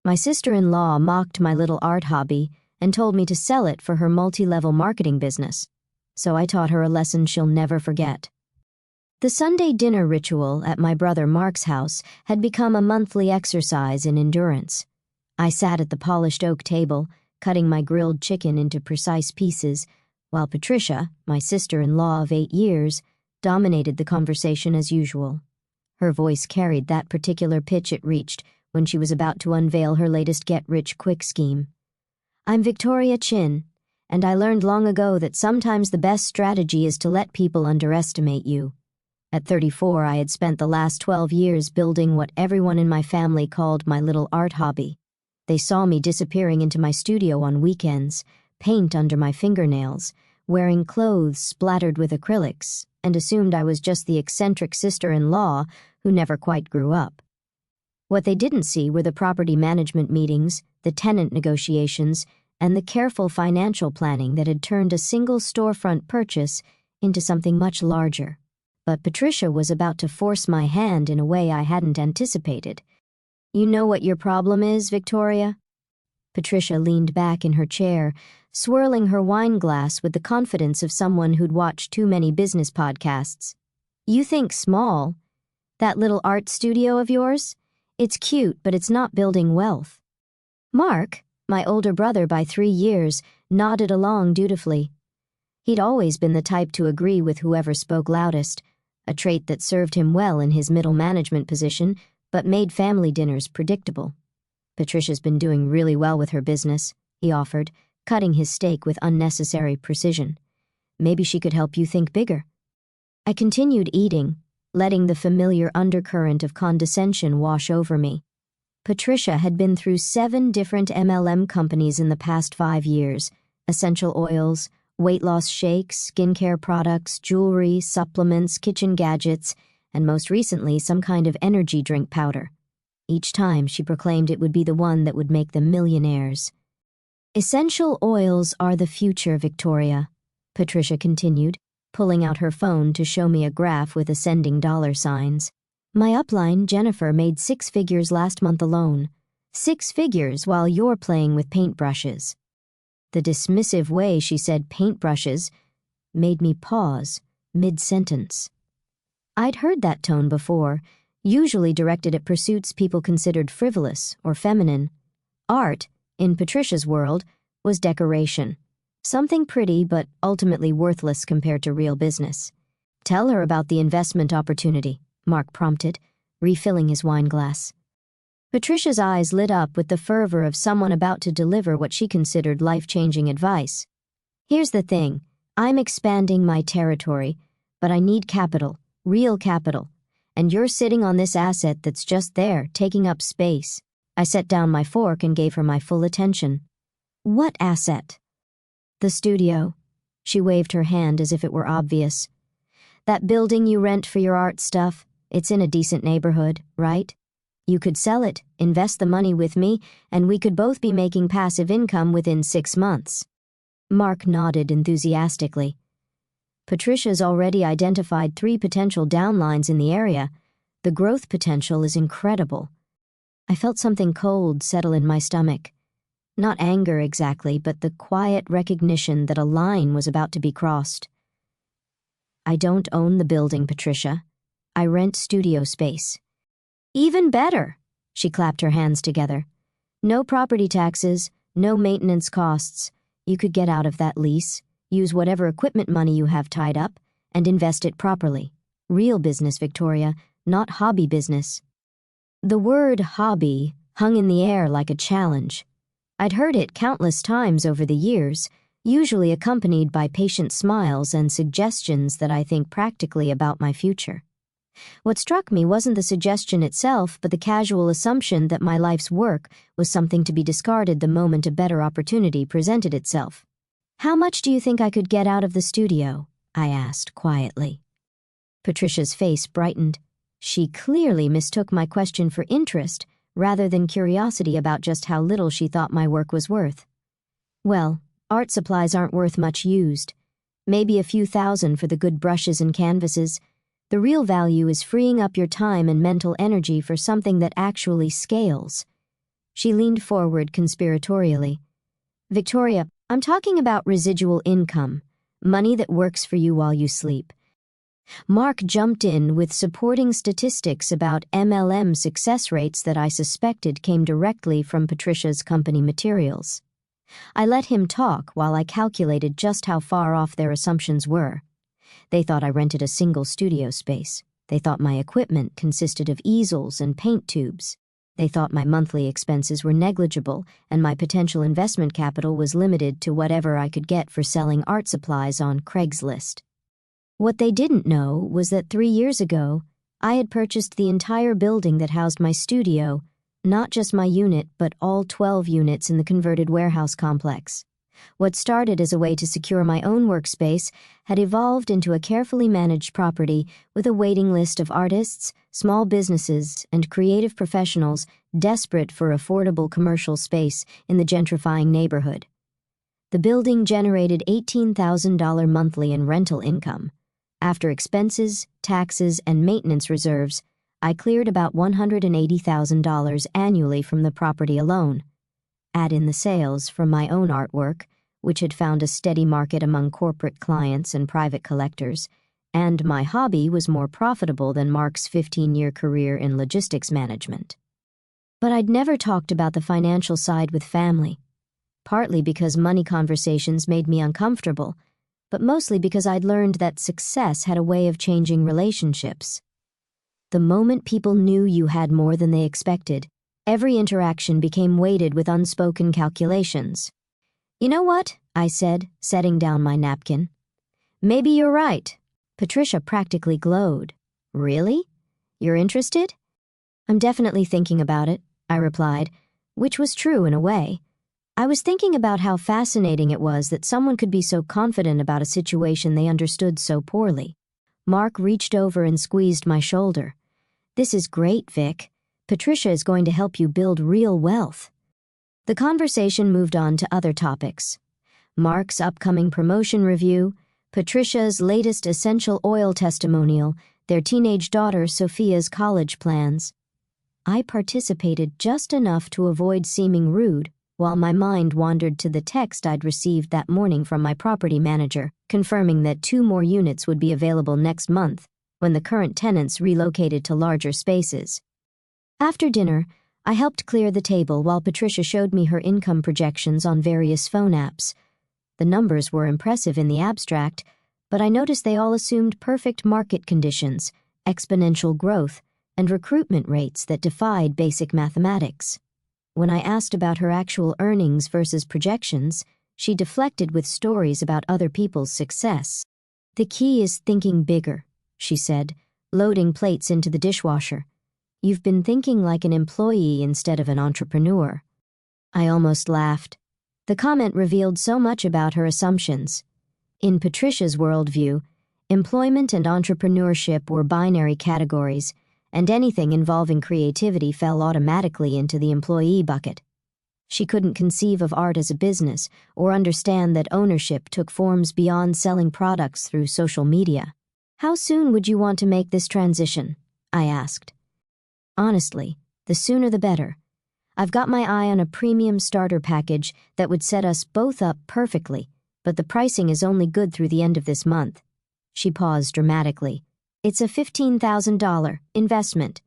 My sister-in-law mocked my little art hobby and told me to sell it for her multi-level marketing business. So I taught her a lesson she'll never forget. The Sunday dinner ritual at my brother Mark's house had become a monthly exercise in endurance. I sat at the polished oak table, cutting my grilled chicken into precise pieces, while Patricia, my sister-in-law of 8 years, dominated the conversation as usual. Her voice carried that particular pitch it reached when she was about to unveil her latest get-rich-quick scheme. I'm Victoria Chin, and I learned long ago that sometimes the best strategy is to let people underestimate you. At 34, I had spent the last 12 years building what everyone in my family called my little art hobby. They saw me disappearing into my studio on weekends, paint under my fingernails, wearing clothes splattered with acrylics, and assumed I was just the eccentric sister-in-law who never quite grew up. What they didn't see were the property management meetings, the tenant negotiations, and the careful financial planning that had turned a single storefront purchase into something much larger. But Patricia was about to force my hand in a way I hadn't anticipated. You know what your problem is, Victoria? Patricia leaned back in her chair, swirling her wine glass with the confidence of someone who'd watched too many business podcasts. You think small. That little art studio of yours? It's cute, but it's not building wealth. Mark, my older brother by 3 years, nodded along dutifully. He'd always been the type to agree with whoever spoke loudest, a trait that served him well in his middle management position, but made family dinners predictable. Patricia's been doing really well with her business, he offered, cutting his steak with unnecessary precision. Maybe she could help you think bigger. I continued eating, letting the familiar undercurrent of condescension wash over me. Patricia had been through 7 different MLM companies in the past 5 years: essential oils, weight loss shakes, skincare products, jewelry, supplements, kitchen gadgets, and most recently some kind of energy drink powder. Each time she proclaimed it would be the one that would make them millionaires. Essential oils are the future, Victoria, Patricia continued, pulling out her phone to show me a graph with ascending dollar signs. My upline, Jennifer, made 6 figures last month alone. 6 figures while you're playing with paintbrushes. The dismissive way she said paintbrushes made me pause, mid-sentence. I'd heard that tone before, usually directed at pursuits people considered frivolous or feminine. Art, in Patricia's world, was decoration. Something pretty but ultimately worthless compared to real business. Tell her about the investment opportunity, Mark prompted, refilling his wine glass. Patricia's eyes lit up with the fervor of someone about to deliver what she considered life-changing advice. Here's the thing, I'm expanding my territory, but I need capital, real capital, and you're sitting on this asset that's just there, taking up space. I set down my fork and gave her my full attention. What asset? The studio. She waved her hand as if it were obvious. That building you rent for your art stuff, it's in a decent neighborhood, right? You could sell it, invest the money with me, and we could both be making passive income within 6 months. Mark nodded enthusiastically. Patricia's already identified 3 potential downlines in the area. The growth potential is incredible. I felt something cold settle in my stomach. Not anger exactly, but the quiet recognition that a line was about to be crossed. I don't own the building, Patricia. I rent studio space. Even better, she clapped her hands together. No property taxes, no maintenance costs. You could get out of that lease, use whatever equipment money you have tied up, and invest it properly. Real business, Victoria, not hobby business. The word hobby hung in the air like a challenge. I'd heard it countless times over the years, usually accompanied by patient smiles and suggestions that I think practically about my future. What struck me wasn't the suggestion itself, but the casual assumption that my life's work was something to be discarded the moment a better opportunity presented itself. How much do you think I could get out of the studio? I asked quietly. Patricia's face brightened. She clearly mistook my question for interest rather than curiosity about just how little she thought my work was worth. Well, art supplies aren't worth much used. Maybe a few thousand for the good brushes and canvases. The real value is freeing up your time and mental energy for something that actually scales. She leaned forward conspiratorially. "Victoria, I'm talking about residual income, money that works for you while you sleep." Mark jumped in with supporting statistics about MLM success rates that I suspected came directly from Patricia's company materials. I let him talk while I calculated just how far off their assumptions were. They thought I rented a single studio space. They thought my equipment consisted of easels and paint tubes. They thought my monthly expenses were negligible and my potential investment capital was limited to whatever I could get for selling art supplies on Craigslist. What they didn't know was that 3 years ago, I had purchased the entire building that housed my studio, not just my unit, but all 12 units in the converted warehouse complex. What started as a way to secure my own workspace had evolved into a carefully managed property with a waiting list of artists, small businesses, and creative professionals desperate for affordable commercial space in the gentrifying neighborhood. The building generated $18,000 monthly in rental income. After expenses, taxes, and maintenance reserves, I cleared about $180,000 annually from the property alone. Add in the sales from my own artwork, which had found a steady market among corporate clients and private collectors, and my hobby was more profitable than Mark's 15-year career in logistics management. But I'd never talked about the financial side with family, partly because money conversations made me uncomfortable, but mostly because I'd learned that success had a way of changing relationships. The moment people knew you had more than they expected, every interaction became weighted with unspoken calculations. "You know what?" I said, setting down my napkin. "Maybe you're right." Patricia practically glowed. "Really? You're interested?" "I'm definitely thinking about it," I replied, which was true in a way. I was thinking about how fascinating it was that someone could be so confident about a situation they understood so poorly. Mark reached over and squeezed my shoulder. "This is great, Vic. Patricia is going to help you build real wealth." The conversation moved on to other topics. Mark's upcoming promotion review, Patricia's latest essential oil testimonial, their teenage daughter Sophia's college plans. I participated just enough to avoid seeming rude, while my mind wandered to the text I'd received that morning from my property manager, confirming that 2 more units would be available next month when the current tenants relocated to larger spaces. After dinner, I helped clear the table while Patricia showed me her income projections on various phone apps. The numbers were impressive in the abstract, but I noticed they all assumed perfect market conditions, exponential growth, and recruitment rates that defied basic mathematics. When I asked about her actual earnings versus projections, she deflected with stories about other people's success. "The key is thinking bigger," she said, loading plates into the dishwasher. "You've been thinking like an employee instead of an entrepreneur." I almost laughed. The comment revealed so much about her assumptions. In Patricia's worldview, employment and entrepreneurship were binary categories, and anything involving creativity fell automatically into the employee bucket. She couldn't conceive of art as a business or understand that ownership took forms beyond selling products through social media. "How soon would you want to make this transition?" I asked. "Honestly, the sooner the better. I've got my eye on a premium starter package that would set us both up perfectly, but the pricing is only good through the end of this month." She paused dramatically. "It's a $15,000 investment."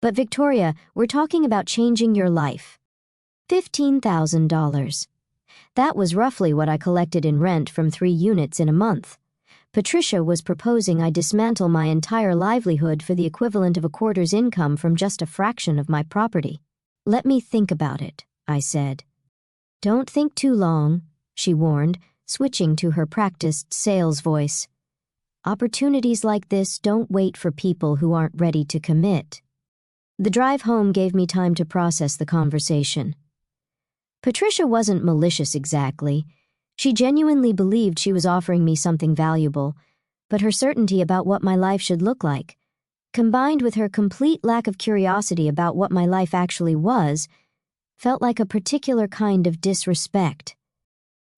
"But Victoria, we're talking about changing your life." $15,000. That was roughly what I collected in rent from 3 units in a month. Patricia was proposing I dismantle my entire livelihood for the equivalent of a quarter's income from just a fraction of my property. "Let me think about it," I said. "Don't think too long," she warned, switching to her practiced sales voice. "Opportunities like this don't wait for people who aren't ready to commit." The drive home gave me time to process the conversation. Patricia wasn't malicious exactly. She genuinely believed she was offering me something valuable, but her certainty about what my life should look like, combined with her complete lack of curiosity about what my life actually was, felt like a particular kind of disrespect.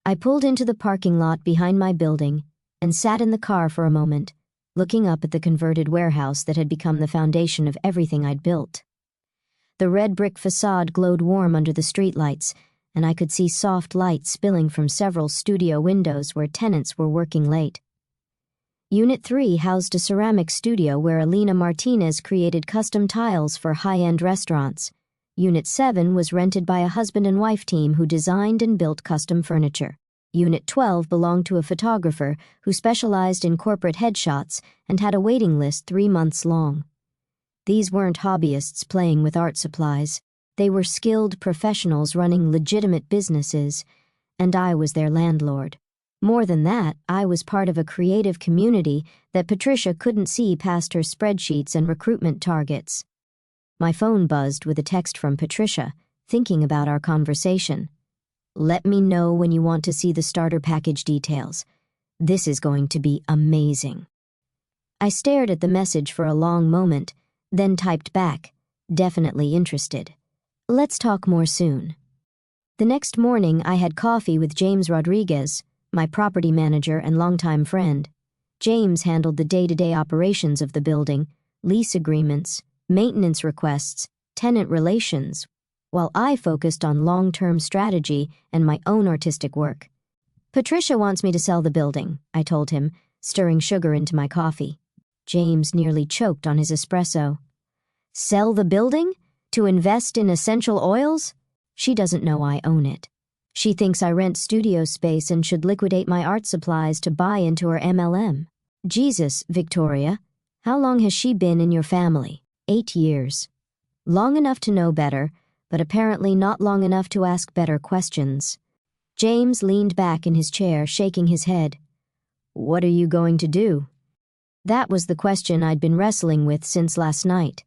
I pulled into the parking lot behind my building and sat in the car for a moment, looking up at the converted warehouse that had become the foundation of everything I'd built. The red brick facade glowed warm under the streetlights, and I could see soft light spilling from several studio windows where tenants were working late. Unit 3 housed a ceramic studio where Alina Martinez created custom tiles for high-end restaurants. Unit 7 was rented by a husband and wife team who designed and built custom furniture. Unit 12 belonged to a photographer who specialized in corporate headshots and had a waiting list 3 months long. These weren't hobbyists playing with art supplies. They were skilled professionals running legitimate businesses, and I was their landlord. More than that, I was part of a creative community that Patricia couldn't see past her spreadsheets and recruitment targets. My phone buzzed with a text from Patricia, thinking about our conversation. "Let me know when you want to see the starter package details. This is going to be amazing." I stared at the message for a long moment, then typed back, "Definitely interested. Let's talk more soon." The next morning, I had coffee with James Rodriguez, my property manager and longtime friend. James handled the day-to-day operations of the building, lease agreements, maintenance requests, tenant relations, while I focused on long-term strategy and my own artistic work. "Patricia wants me to sell the building," I told him, stirring sugar into my coffee. James nearly choked on his espresso. "Sell the building? To invest in essential oils? She doesn't know I own it. She thinks I rent studio space and should liquidate my art supplies to buy into her MLM. Jesus, Victoria, how long has she been in your family? 8 years. Long enough to know better, but apparently not long enough to ask better questions." James leaned back in his chair, shaking his head. "What are you going to do?" That was the question I'd been wrestling with since last night.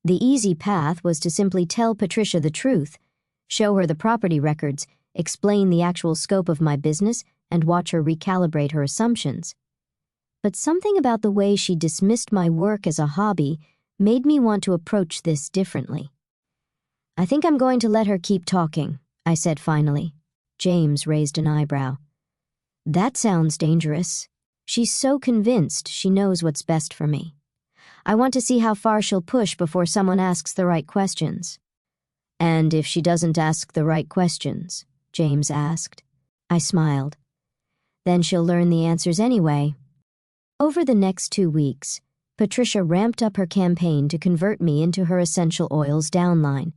The easy path was to simply tell Patricia the truth, show her the property records, explain the actual scope of my business, and watch her recalibrate her assumptions. But something about the way she dismissed my work as a hobby made me want to approach this differently. "I think I'm going to let her keep talking," I said finally. James raised an eyebrow. "That sounds dangerous. She's so convinced she knows what's best for me. I want to see how far she'll push before someone asks the right questions." "And if she doesn't ask the right questions?" James asked. I smiled. "Then she'll learn the answers anyway." Over the next 2 weeks, Patricia ramped up her campaign to convert me into her essential oils downline.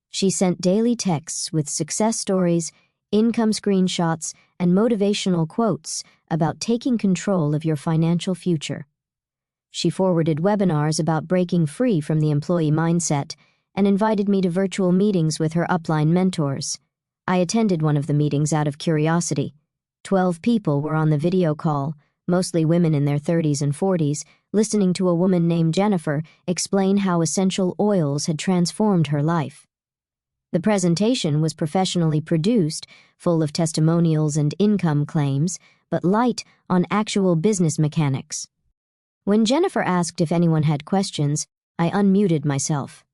She sent daily texts with success stories, income screenshots, and motivational quotes about taking control of your financial future. She forwarded webinars about breaking free from the employee mindset and invited me to virtual meetings with her upline mentors. I attended one of the meetings out of curiosity. 12 people were on the video call, mostly women in their 30s and 40s, listening to a woman named Jennifer explain how essential oils had transformed her life. The presentation was professionally produced, full of testimonials and income claims, but light on actual business mechanics. When Jennifer asked if anyone had questions, I unmuted myself.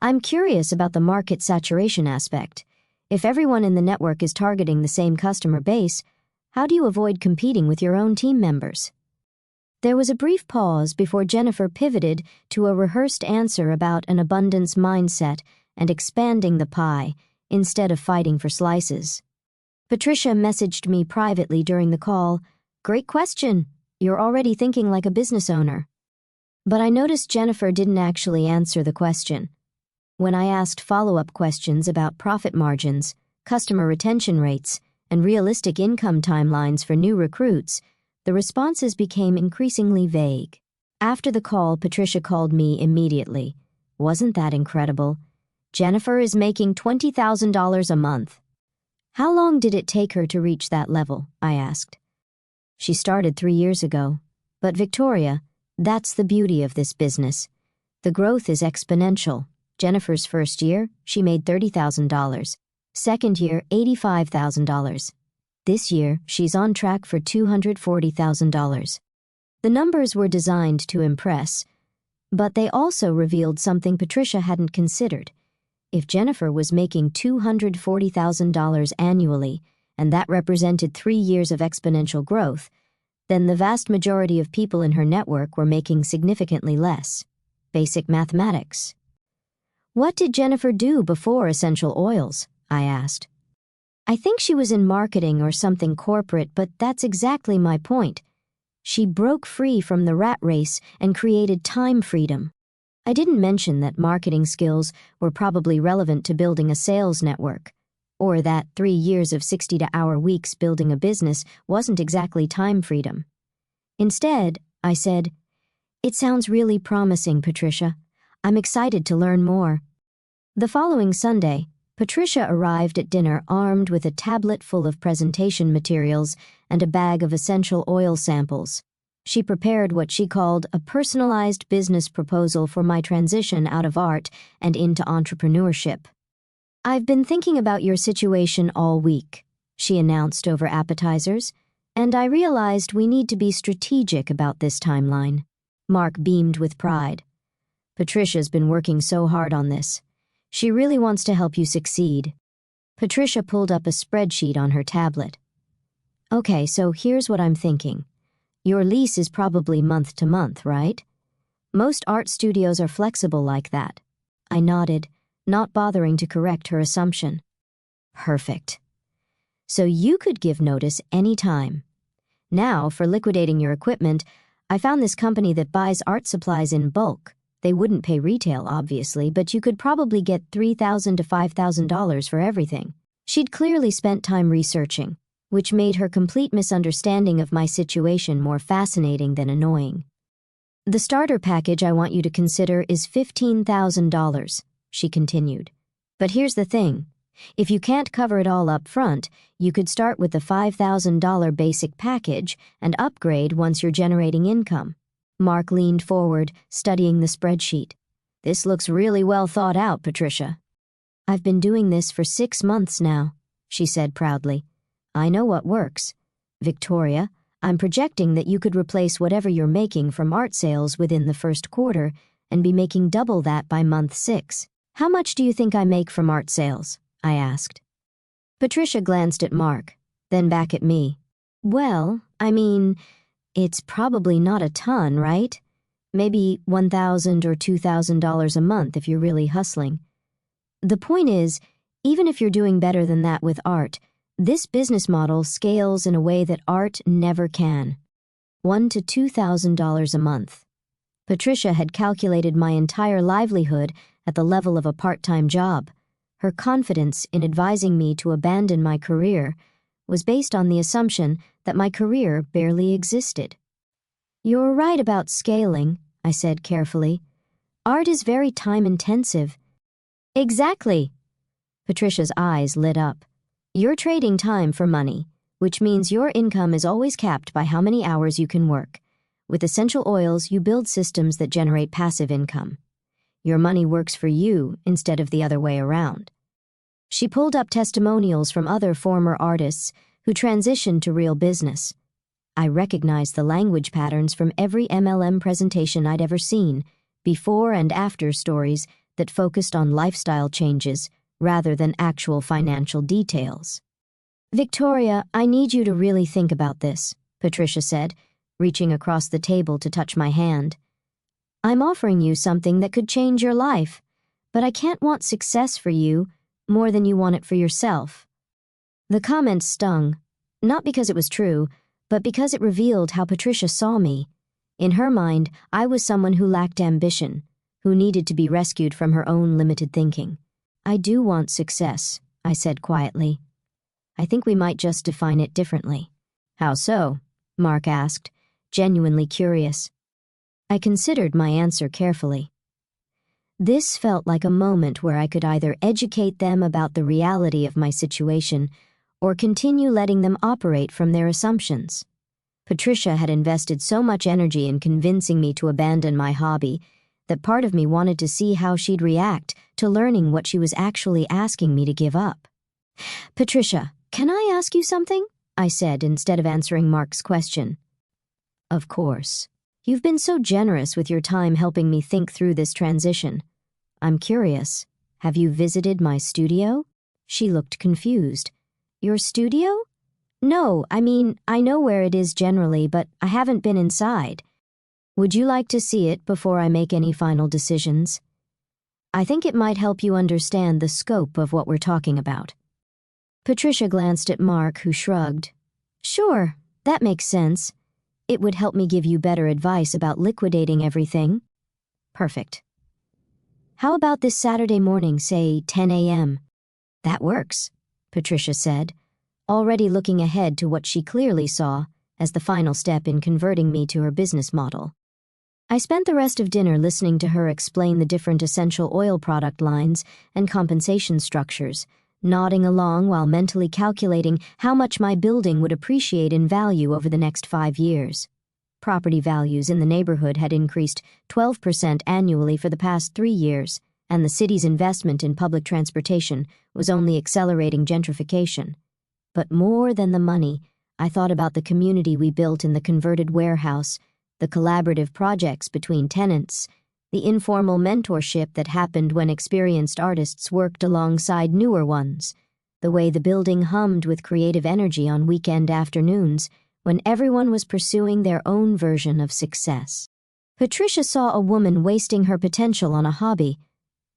"I'm curious about the market saturation aspect. If everyone in the network is targeting the same customer base, how do you avoid competing with your own team members?" There was a brief pause before Jennifer pivoted to a rehearsed answer about an abundance mindset and expanding the pie instead of fighting for slices. Patricia messaged me privately during the call, "Great question. You're already thinking like a business owner." But I noticed Jennifer didn't actually answer the question. When I asked follow-up questions about profit margins, customer retention rates, and realistic income timelines for new recruits, the responses became increasingly vague. After the call, Patricia called me immediately. "Wasn't that incredible? Jennifer is making $20,000 a month." "How long did it take her to reach that level?" I asked. "She started 3 years ago. But Victoria, that's the beauty of this business. The growth is exponential. Jennifer's first year, she made $30,000. Second year, $85,000. This year, she's on track for $240,000. The numbers were designed to impress, but they also revealed something Patricia hadn't considered. If Jennifer was making $240,000 annually, and that represented 3 years of exponential growth, then the vast majority of people in her network were making significantly less. Basic mathematics. What did Jennifer do before essential oils? I asked. I think she was in marketing or something corporate, but that's exactly my point. She broke free from the rat race and created time freedom. I didn't mention that marketing skills were probably relevant to building a sales network, or that 3 years of 60-hour weeks building a business wasn't exactly time freedom. Instead, I said, "It sounds really promising, Patricia. I'm excited to learn more." The following Sunday, Patricia arrived at dinner armed with a tablet full of presentation materials and a bag of essential oil samples. She prepared what she called a personalized business proposal for my transition out of art and into entrepreneurship. "I've been thinking about your situation all week," she announced over appetizers, "and I realized we need to be strategic about this timeline." Mark beamed with pride. "Patricia's been working so hard on this. She really wants to help you succeed." Patricia pulled up a spreadsheet on her tablet. "Okay, so here's what I'm thinking. Your lease is probably month to month, right? Most art studios are flexible like that." I nodded, not bothering to correct her assumption. "Perfect. So you could give notice any time. Now, for liquidating your equipment, I found this company that buys art supplies in bulk. They wouldn't pay retail, obviously, but you could probably get $3,000 to $5,000 for everything." She'd clearly spent time researching, which made her complete misunderstanding of my situation more fascinating than annoying. "The starter package I want you to consider is $15,000, she continued. "But here's the thing. If you can't cover it all up front, you could start with the $5,000 basic package and upgrade once you're generating income." Mark leaned forward, studying the spreadsheet. "This looks really well thought out, Patricia." "I've been doing this for 6 months now," she said proudly. "I know what works. Victoria, I'm projecting that you could replace whatever you're making from art sales within the first quarter and be making double that by month 6. How much do you think I make from art sales?" I asked. Patricia glanced at Mark, then back at me. "Well, I mean, it's probably not a ton, right? Maybe $1,000 or $2,000 a month if you're really hustling. The point is, even if you're doing better than that with art, this business model scales in a way that art never can. $1,000 to $2,000 a month." Patricia had calculated my entire livelihood at the level of a part-time job. Her confidence in advising me to abandon my career was based on the assumption that my career barely existed. "You're right about scaling," I said carefully. "Art is very time-intensive." "Exactly." Patricia's eyes lit up. "You're trading time for money, which means your income is always capped by how many hours you can work. With essential oils, you build systems that generate passive income. Your money works for you instead of the other way around." She pulled up testimonials from other former artists who transitioned to real business. I recognized the language patterns from every MLM presentation I'd ever seen, before and after stories that focused on lifestyle changes rather than actual financial details. "Victoria, I need you to really think about this," Patricia said, reaching across the table to touch my hand. "I'm offering you something that could change your life, but I can't want success for you more than you want it for yourself." The comment stung, not because it was true, but because it revealed how Patricia saw me. In her mind, I was someone who lacked ambition, who needed to be rescued from her own limited thinking. "I do want success," I said quietly. "I think we might just define it differently." "How so?" Mark asked, genuinely curious. I considered my answer carefully. This felt like a moment where I could either educate them about the reality of my situation or continue letting them operate from their assumptions. Patricia had invested so much energy in convincing me to abandon my hobby that part of me wanted to see how she'd react to learning what she was actually asking me to give up. "Patricia, can I ask you something?" I said instead of answering Mark's question. "Of course. You've been so generous with your time helping me think through this transition. I'm curious, have you visited my studio?" She looked confused. "Your studio?" "No, I mean, I know where it is generally, but I haven't been inside. Would you like to see it before I make any final decisions?" I think it might help you understand the scope of what we're talking about. Patricia glanced at Mark, who shrugged. Sure, that makes sense. It would help me give you better advice about liquidating everything. Perfect. How about this Saturday morning, say 10 a.m.? That works, Patricia said, already looking ahead to what she clearly saw as the final step in converting me to her business model. I spent the rest of dinner listening to her explain the different essential oil product lines and compensation structures, nodding along while mentally calculating how much my building would appreciate in value over the next 5 years. Property values in the neighborhood had increased 12% annually for the past 3 years, and the city's investment in public transportation was only accelerating gentrification. But more than the money, I thought about the community we built in the converted warehouse, the collaborative projects between tenants, the informal mentorship that happened when experienced artists worked alongside newer ones, the way the building hummed with creative energy on weekend afternoons when everyone was pursuing their own version of success. Patricia saw a woman wasting her potential on a hobby.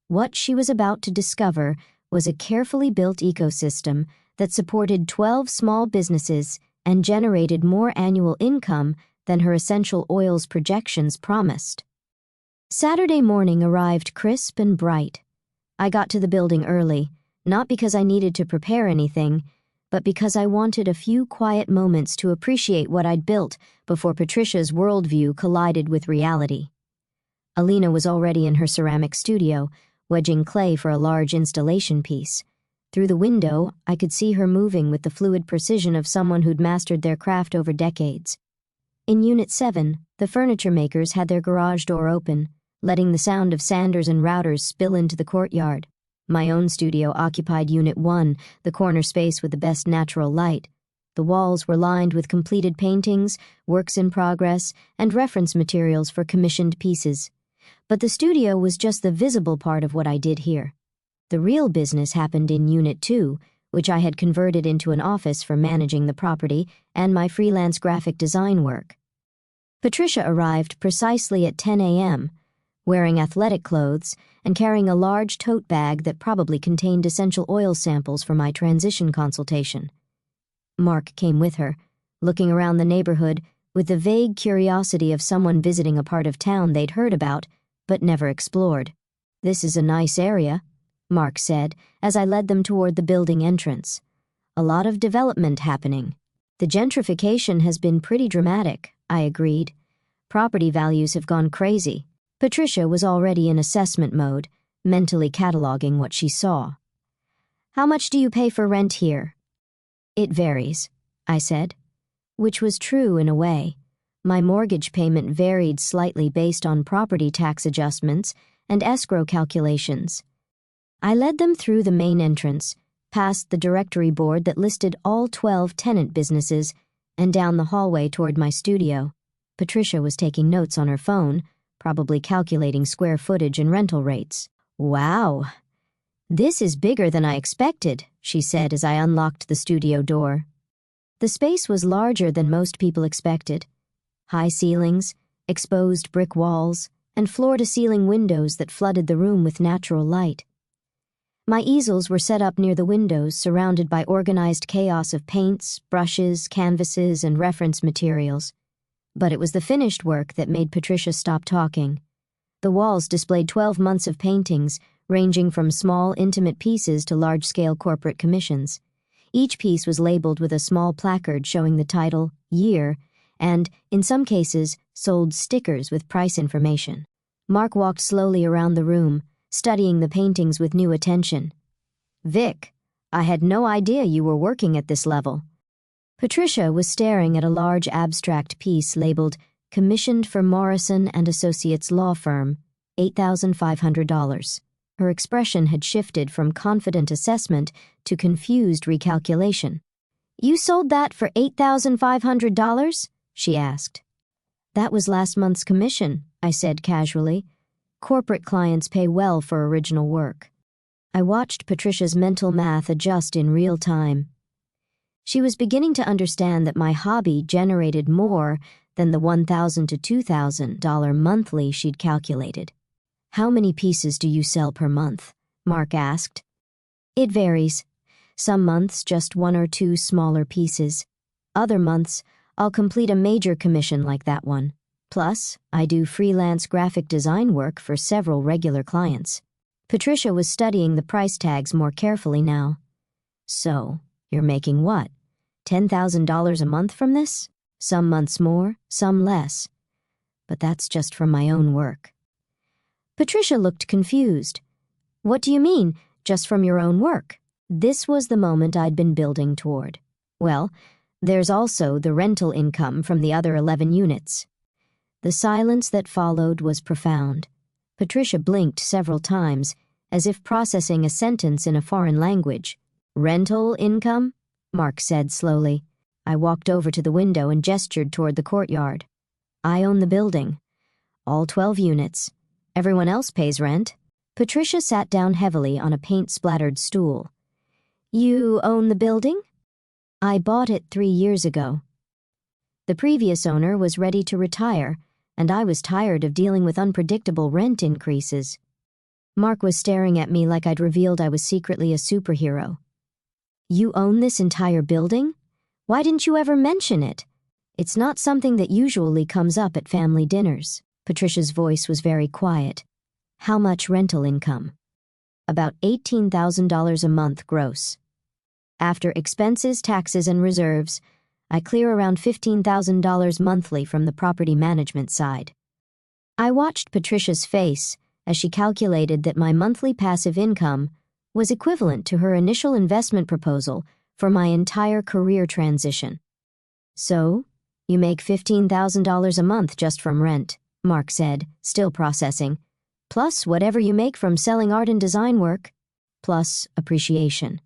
What she was about to discover was a carefully built ecosystem that supported 12 small businesses and generated more annual income than her essential oils projections promised. Saturday morning arrived crisp and bright. I got to the building early, not because I needed to prepare anything, but because I wanted a few quiet moments to appreciate what I'd built before Patricia's worldview collided with reality. Alina was already in her ceramic studio, wedging clay for a large installation piece. Through the window, I could see her moving with the fluid precision of someone who'd mastered their craft over decades. In Unit 7, the furniture makers had their garage door open, letting the sound of sanders and routers spill into the courtyard. My own studio occupied Unit 1, the corner space with the best natural light. The walls were lined with completed paintings, works in progress, and reference materials for commissioned pieces. But the studio was just the visible part of what I did here. The real business happened in Unit 2, which I had converted into an office for managing the property and my freelance graphic design work. Patricia arrived precisely at 10 a.m., wearing athletic clothes and carrying a large tote bag that probably contained essential oil samples for my transition consultation. Mark came with her, looking around the neighborhood with the vague curiosity of someone visiting a part of town they'd heard about but never explored. "This is a nice area," Mark said as I led them toward the building entrance. "A lot of development happening." "The gentrification has been pretty dramatic," I agreed. "Property values have gone crazy." Patricia was already in assessment mode, mentally cataloging what she saw. "How much do you pay for rent here?" "It varies," I said. Which was true in a way. My mortgage payment varied slightly based on property tax adjustments and escrow calculations. I led them through the main entrance, past the directory board that listed all 12 tenant businesses, and down the hallway toward my studio. Patricia was taking notes on her phone, probably calculating square footage and rental rates. "Wow, this is bigger than I expected," she said as I unlocked the studio door. The space was larger than most people expected. High ceilings, exposed brick walls, and floor-to-ceiling windows that flooded the room with natural light. My easels were set up near the windows, surrounded by organized chaos of paints, brushes, canvases, and reference materials. But it was the finished work that made Patricia stop talking. The walls displayed 12 months of paintings, ranging from small, intimate pieces to large-scale corporate commissions. Each piece was labeled with a small placard showing the title, year, and, in some cases, sold stickers with price information. Mark walked slowly around the room, studying the paintings with new attention. "Vic, I had no idea you were working at this level." Patricia was staring at a large abstract piece labeled "Commissioned for Morrison and Associates Law Firm, $8,500. Her expression had shifted from confident assessment to confused recalculation. "You sold that for $8,500? She asked. "That was last month's commission," I said casually. "Corporate clients pay well for original work." I watched Patricia's mental math adjust in real time. She was beginning to understand that my hobby generated more than the $1,000 to $2,000 monthly she'd calculated. How many pieces do you sell per month? Mark asked. It varies. Some months just one or two smaller pieces. Other months, I'll complete a major commission like that one. Plus, I do freelance graphic design work for several regular clients. Patricia was studying the price tags more carefully now. So, you're making what? $10,000 a month from this? Some months more, some less. But that's just from my own work. Patricia looked confused. What do you mean, just from your own work? This was the moment I'd been building toward. Well, there's also the rental income from the other 11 units. The silence that followed was profound. Patricia blinked several times, as if processing a sentence in a foreign language. Rental income? Mark said slowly. I walked over to the window and gestured toward the courtyard. I own the building. All 12 units. Everyone else pays rent. Patricia sat down heavily on a paint-splattered stool. You own the building? I bought it 3 years ago. The previous owner was ready to retire, and I was tired of dealing with unpredictable rent increases. Mark was staring at me like I'd revealed I was secretly a superhero. You own this entire building? Why didn't you ever mention it? It's not something that usually comes up at family dinners. Patricia's voice was very quiet. How much rental income? About $18,000 a month gross. After expenses, taxes, and reserves, I clear around $15,000 monthly from the property management side. I watched Patricia's face as she calculated that my monthly passive income was equivalent to her initial investment proposal for my entire career transition. So, you make $15,000 a month just from rent, Mark said, still processing, plus whatever you make from selling art and design work, plus appreciation.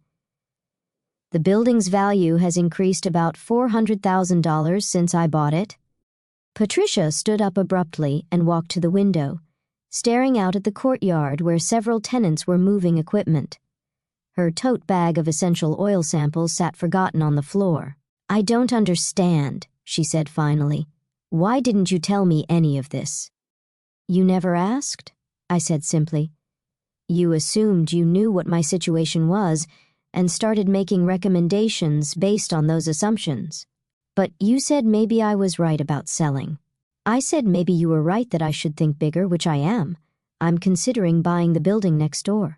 The building's value has increased about $400,000 since I bought it. Patricia stood up abruptly and walked to the window, staring out at the courtyard where several tenants were moving equipment. Her tote bag of essential oil samples sat forgotten on the floor. I don't understand, she said finally. Why didn't you tell me any of this? You never asked, I said simply. You assumed you knew what my situation was and started making recommendations based on those assumptions. But you said maybe I was right about selling. I said maybe you were right that I should think bigger, which I am. I'm considering buying the building next door.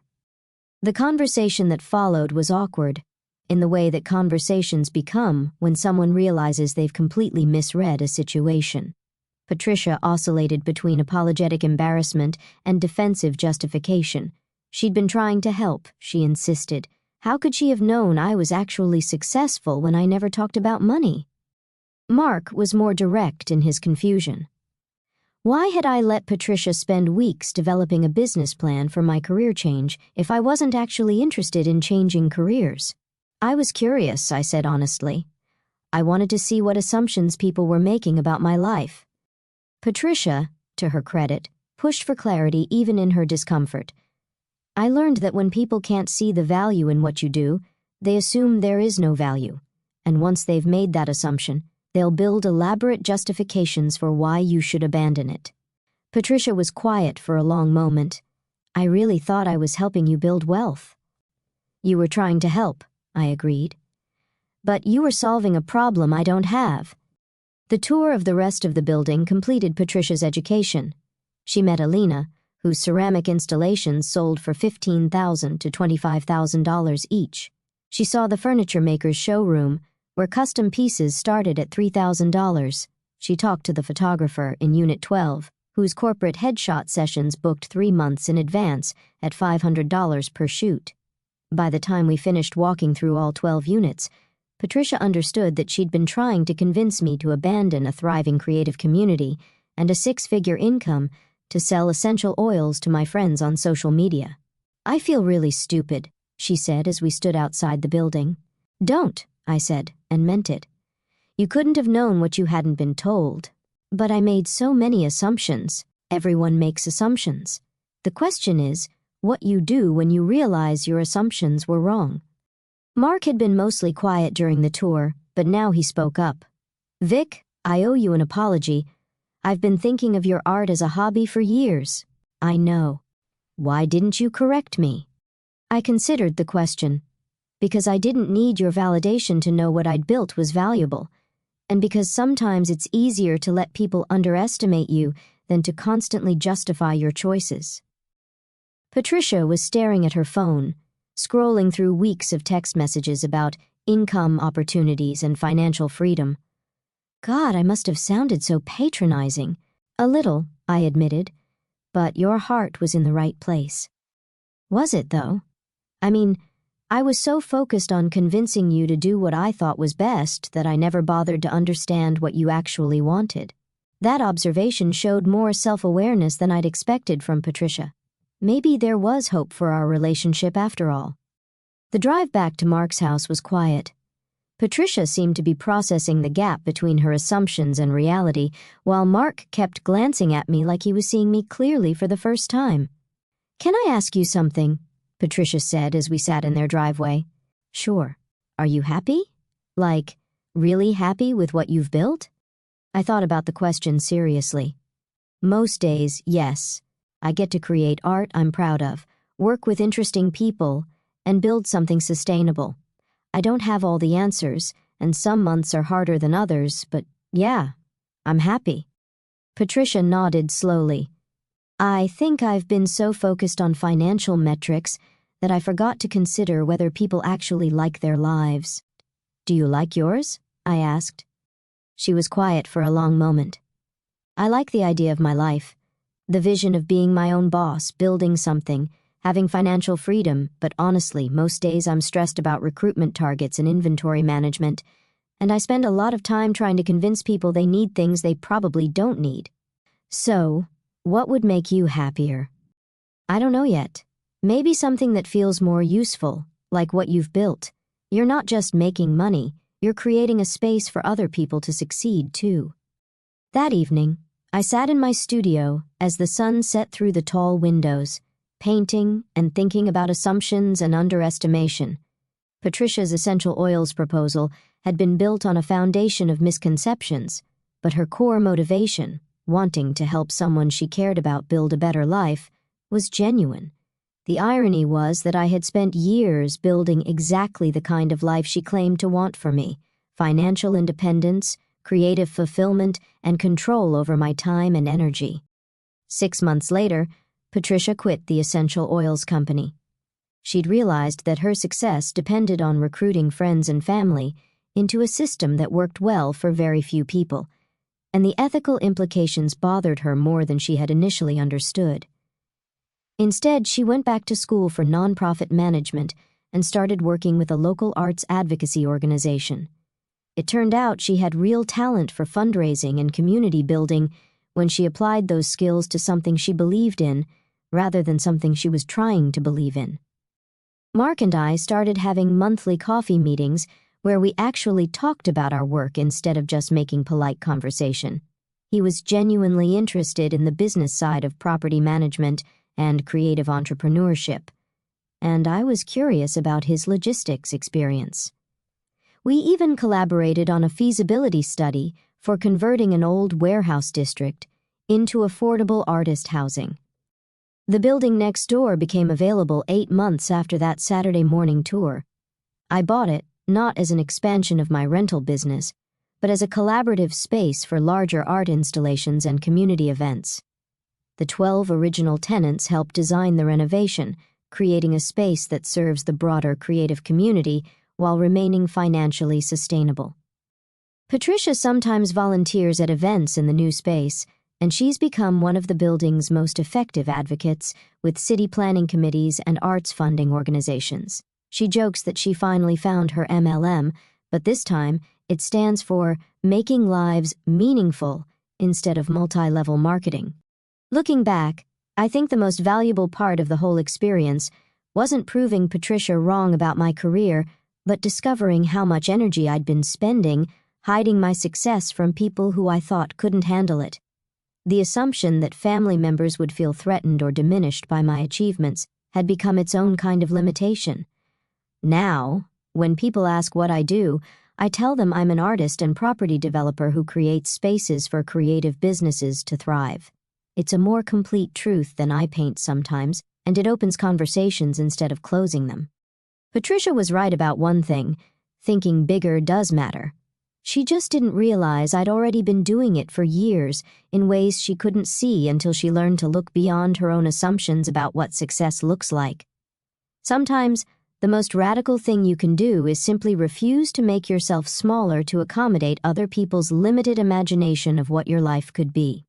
The conversation that followed was awkward, in the way that conversations become when someone realizes they've completely misread a situation. Patricia oscillated between apologetic embarrassment and defensive justification. She'd been trying to help, she insisted. How could she have known I was actually successful when I never talked about money? Mark was more direct in his confusion. Why had I let Patricia spend weeks developing a business plan for my career change if I wasn't actually interested in changing careers? I was curious, I said honestly. I wanted to see what assumptions people were making about my life. Patricia, to her credit, pushed for clarity even in her discomfort. I learned that when people can't see the value in what you do, they assume there is no value. And once they've made that assumption, they'll build elaborate justifications for why you should abandon it. Patricia was quiet for a long moment. I really thought I was helping you build wealth. You were trying to help, I agreed. But you were solving a problem I don't have. The tour of the rest of the building completed Patricia's education. She met Alina, whose ceramic installations sold for $15,000 to $25,000 each. She saw the furniture maker's showroom, where custom pieces started at $3,000. She talked to the photographer in Unit 12, whose corporate headshot sessions booked 3 months in advance at $500 per shoot. By the time we finished walking through all 12 units, Patricia understood that she'd been trying to convince me to abandon a thriving creative community and a 6-figure income to sell essential oils to my friends on social media. I feel really stupid, she said as we stood outside the building. Don't, I said, and meant it. You couldn't have known what you hadn't been told. But I made so many assumptions. Everyone makes assumptions. The question is, what you do when you realize your assumptions were wrong. Mark had been mostly quiet during the tour, but now he spoke up. Vic, I owe you an apology. I've been thinking of your art as a hobby for years. I know. Why didn't you correct me? I considered the question. Because I didn't need your validation to know what I'd built was valuable, and because sometimes it's easier to let people underestimate you than to constantly justify your choices. Patricia was staring at her phone, scrolling through weeks of text messages about income opportunities and financial freedom. God, I must have sounded so patronizing. A little, I admitted, but your heart was in the right place. Was it, though? I mean, I was so focused on convincing you to do what I thought was best that I never bothered to understand what you actually wanted. That observation showed more self-awareness than I'd expected from Patricia. Maybe there was hope for our relationship after all. The drive back to Mark's house was quiet. Patricia seemed to be processing the gap between her assumptions and reality, while Mark kept glancing at me like he was seeing me clearly for the first time. "Can I ask you something?" Patricia said as we sat in their driveway. "Sure. Are you happy? Like, really happy with what you've built?" I thought about the question seriously. Most days, yes. I get to create art I'm proud of, work with interesting people, and build something sustainable. I don't have all the answers, and some months are harder than others, but yeah, I'm happy. Patricia nodded slowly. I think I've been so focused on financial metrics that I forgot to consider whether people actually like their lives. "Do you like yours?" I asked. She was quiet for a long moment. "I like the idea of my life, the vision of being my own boss, building something, having financial freedom, but honestly, most days I'm stressed about recruitment targets and inventory management, and I spend a lot of time trying to convince people they need things they probably don't need." "So, what would make you happier?" "I don't know yet. Maybe something that feels more useful, like what you've built. You're not just making money, you're creating a space for other people to succeed, too." That evening, I sat in my studio as the sun set through the tall windows, painting and thinking about assumptions and underestimation. Patricia's essential oils proposal had been built on a foundation of misconceptions, but her core motivation, wanting to help someone she cared about build a better life, was genuine. The irony was that I had spent years building exactly the kind of life she claimed to want for me: financial independence, creative fulfillment, and control over my time and energy. 6 months later, Patricia quit the essential oils company. She'd realized that her success depended on recruiting friends and family into a system that worked well for very few people, and the ethical implications bothered her more than she had initially understood. Instead, she went back to school for nonprofit management and started working with a local arts advocacy organization. It turned out she had real talent for fundraising and community building when she applied those skills to something she believed in, rather than something she was trying to believe in. Mark and I started having monthly coffee meetings where we actually talked about our work instead of just making polite conversation. He was genuinely interested in the business side of property management and creative entrepreneurship, and I was curious about his logistics experience. We even collaborated on a feasibility study for converting an old warehouse district into affordable artist housing. The building next door became available 8 months after that Saturday morning tour. I bought it not as an expansion of my rental business, but as a collaborative space for larger art installations and community events. The 12 original tenants helped design the renovation, creating a space that serves the broader creative community while remaining financially sustainable. Patricia sometimes volunteers at events in the new space, and she's become one of the building's most effective advocates with city planning committees and arts funding organizations. She jokes that she finally found her MLM, but this time it stands for Making Lives Meaningful instead of multi-level marketing. Looking back, I think the most valuable part of the whole experience wasn't proving Patricia wrong about my career, but discovering how much energy I'd been spending hiding my success from people who I thought couldn't handle it. The assumption that family members would feel threatened or diminished by my achievements had become its own kind of limitation. Now, when people ask what I do, I tell them I'm an artist and property developer who creates spaces for creative businesses to thrive. It's a more complete truth than I paint sometimes, and it opens conversations instead of closing them. Patricia was right about one thing. Thinking bigger does matter. She just didn't realize I'd already been doing it for years in ways she couldn't see until she learned to look beyond her own assumptions about what success looks like. Sometimes, the most radical thing you can do is simply refuse to make yourself smaller to accommodate other people's limited imagination of what your life could be.